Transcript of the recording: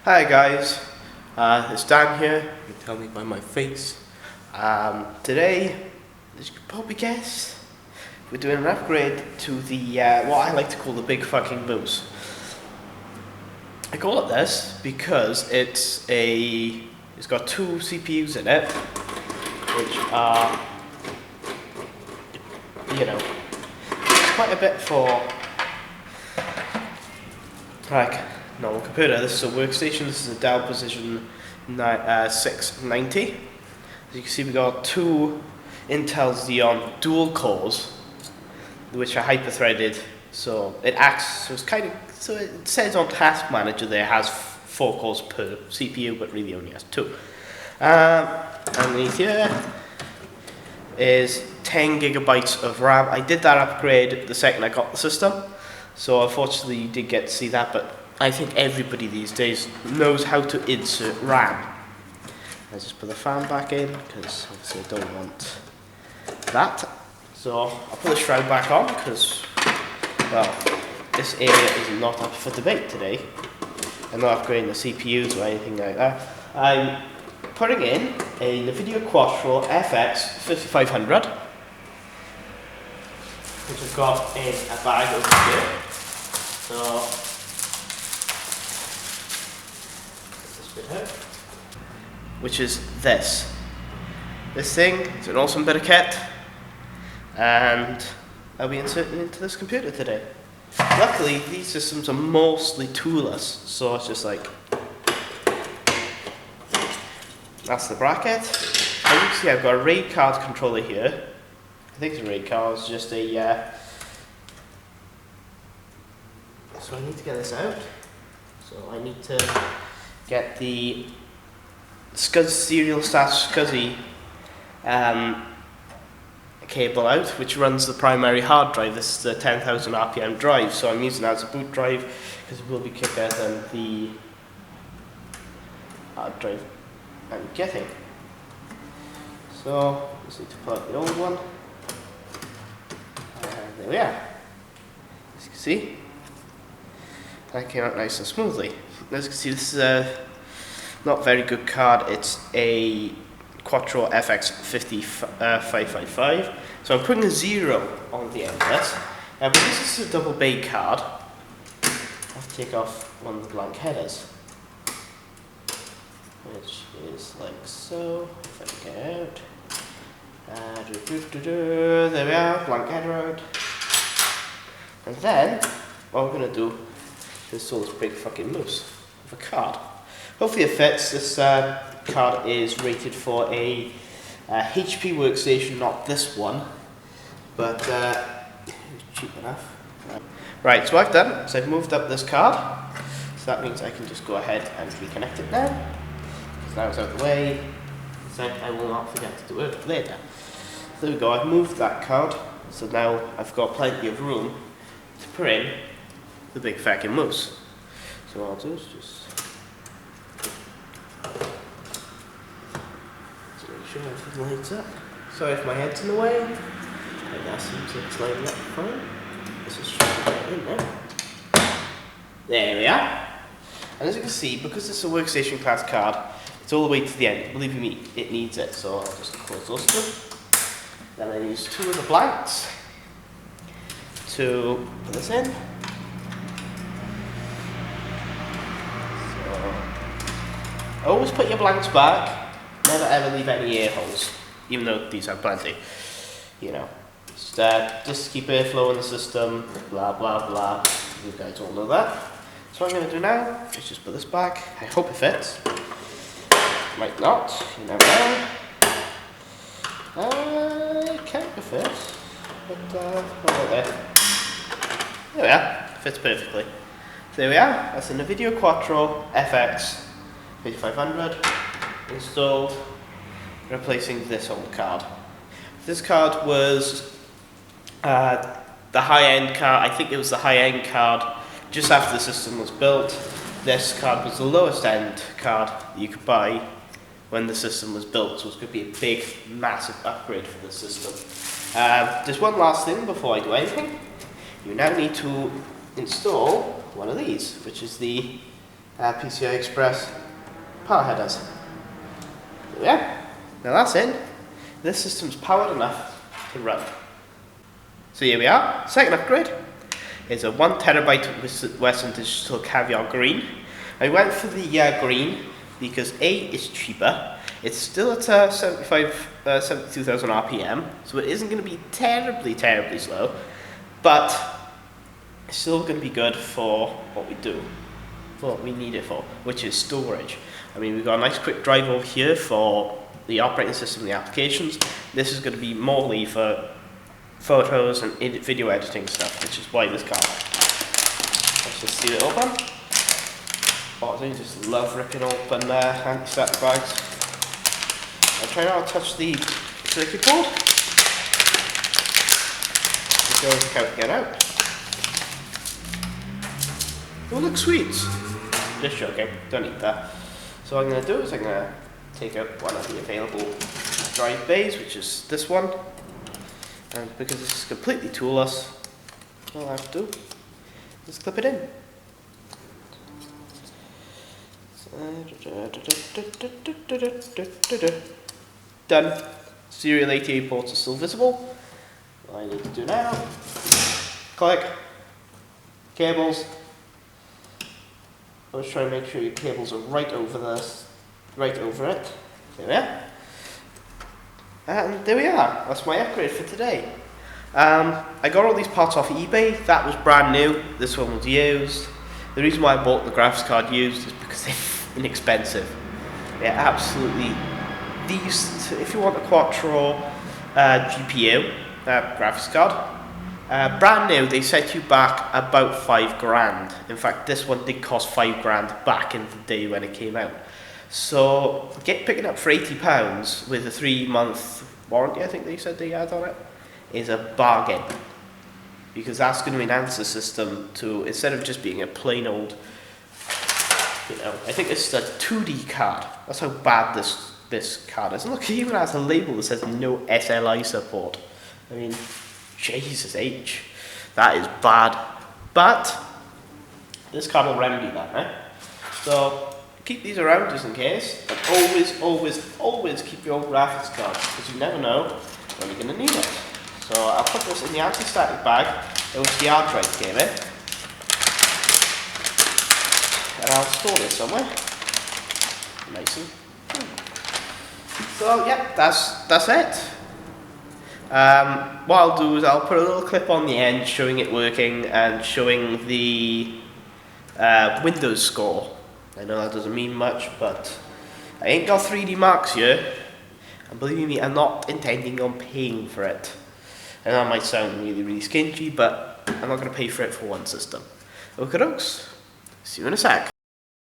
Hi guys, it's Dan here. You can tell me by my face. Today, as you can probably guess, we're doing an upgrade to the what I like to call the big fucking moose. I call it this because it's got two CPUs in it, which are, it's quite a bit for like normal computer. This is a workstation. This is a Dell Precision 690. As you can see, we got two Intel Xeon dual cores, which are hyper-threaded. So it acts. So it says on Task Manager there it has 4 cores per CPU, but really only has 2. Underneath here is 10 gigabytes of RAM. I did that upgrade the second I got the system, so unfortunately you did get to see that, but I think everybody these days knows how to insert RAM. I just put the fan back in because obviously I don't want that. So I'll put the shroud back on because, well, this area is not up for debate today. I'm not upgrading the CPUs or anything like that. I'm putting in a nVidia Quatro FX5500, which I've got in a bag over here. So which is this thing. It's an awesome bit of kit, and I'll be inserting it into this computer today. Luckily, these systems are mostly toolless, so it's just like, that's the bracket. As you can see, I've got a RAID card controller here. I think it's a RAID card. It's just a so I need to get this out. So I need to get the serial slash SCSI cable out, which runs the primary hard drive. This is the 10,000 RPM drive, so I'm using it as a boot drive because it will be quicker than the hard drive I'm getting. So just need to pull out the old one. And there we are. As you can see, that came out nice and smoothly. As you can see, this is a not very good card. It's a Quatro FX5555. So I'm putting a 0 on the end of this. But this is a double bay card. I'll have to take off one of the blank headers, which is like so. If I can get out. There we are, blank header out. And then what we're going to do is install this big fucking moose of a card. Hopefully it fits. This card is rated for a HP workstation, not this one, but cheap enough. Right, so what I've done is I've moved up this card, so that means I can just go ahead and reconnect it now. Because now it's out of the way, so I will not forget to do it later. There we go, I've moved that card, so now I've got plenty of room to put in the big fucking moose. So what I'll do is just sure everything lights up. Sorry if my head's in the way. Like that seems like it's lighting up fine. Let's just try to get in there. There we are. And as you can see, because it's a workstation class card, it's all the way to the end. Believe me, it needs it. So I'll just close those two. Then I use 2 of the blanks to put this in. So always put your blanks back. Never ever leave any air holes, even though these have plenty. Just keep airflow in the system, blah blah blah. You guys all know that. So what I'm going to do now is just put this back. I hope it fits. Might not, you never know. It can't fit, but what about there? There we are, fits perfectly. So there we are, that's a nVidia Quatro FX5500. Installed, replacing this old card. This card was the high-end card. I think it was the high-end card just after the system was built. This card was the lowest-end card that you could buy when the system was built, so it's going to be a big, massive upgrade for the system. Just one last thing before I do anything. You now need to install one of these, which is the PCI Express power headers. Yeah, now that's in. This system's powered enough to run. So here we are. Second upgrade is a 1 terabyte Western Digital Caviar Green. I went for the green because A, it's cheaper. It's still at 72,000 RPM, so it isn't going to be terribly slow, but it's still going to be good for what we do, for what we need it for, which is storage. I mean, we've got a nice quick drive over here for the operating system and the applications. This is going to be morely for photos and video editing stuff, which is why this card. Let's just see it open. I just love ripping open anti-static bags. I'll try not to touch the circuit board. Just go to get out. Oh, look, sweets. Just joking, don't eat that. So what I'm going to do is I'm going to take out one of the available drive bays, which is this one. And because this is completely toolless, all I have to do is clip it in. Done. Serial ATA ports are still visible. What I need to do now, click, cables. Let's try and make sure your cables are right over this, right over it. There we are. And there we are. That's my upgrade for today. I got all these parts off eBay. That was brand new. This one was used. The reason why I bought the graphics card used is because they're inexpensive. They're absolutely these. If you want a Quattro GPU graphics card, brand new, they set you back about £5,000. In fact, this one did cost £5,000 back in the day when it came out. So picking up for £80 with a 3-month warranty, I think they said they had on it, is a bargain. Because that's going to enhance the system to, instead of just being a plain old, I think it's a 2D card. That's how bad this card is. And look, it even has a label that says no SLI support. I mean, Jesus H, that is bad. But this card will remedy that, right? So keep these around just in case. But always keep your old graphics card, because you never know when you're going to need it. So I'll put this in the anti-static bag in which the hard drive came in, and I'll store this somewhere. Nice and so yeah, that's it. What I'll do is I'll put a little clip on the end showing it working and showing the Windows score. I know that doesn't mean much, but I ain't got 3D Marks here, and believe me, I'm not intending on paying for it. And that might sound really skingy, but I'm not going to pay for it for one system. Okay, dokes. See you in a sec.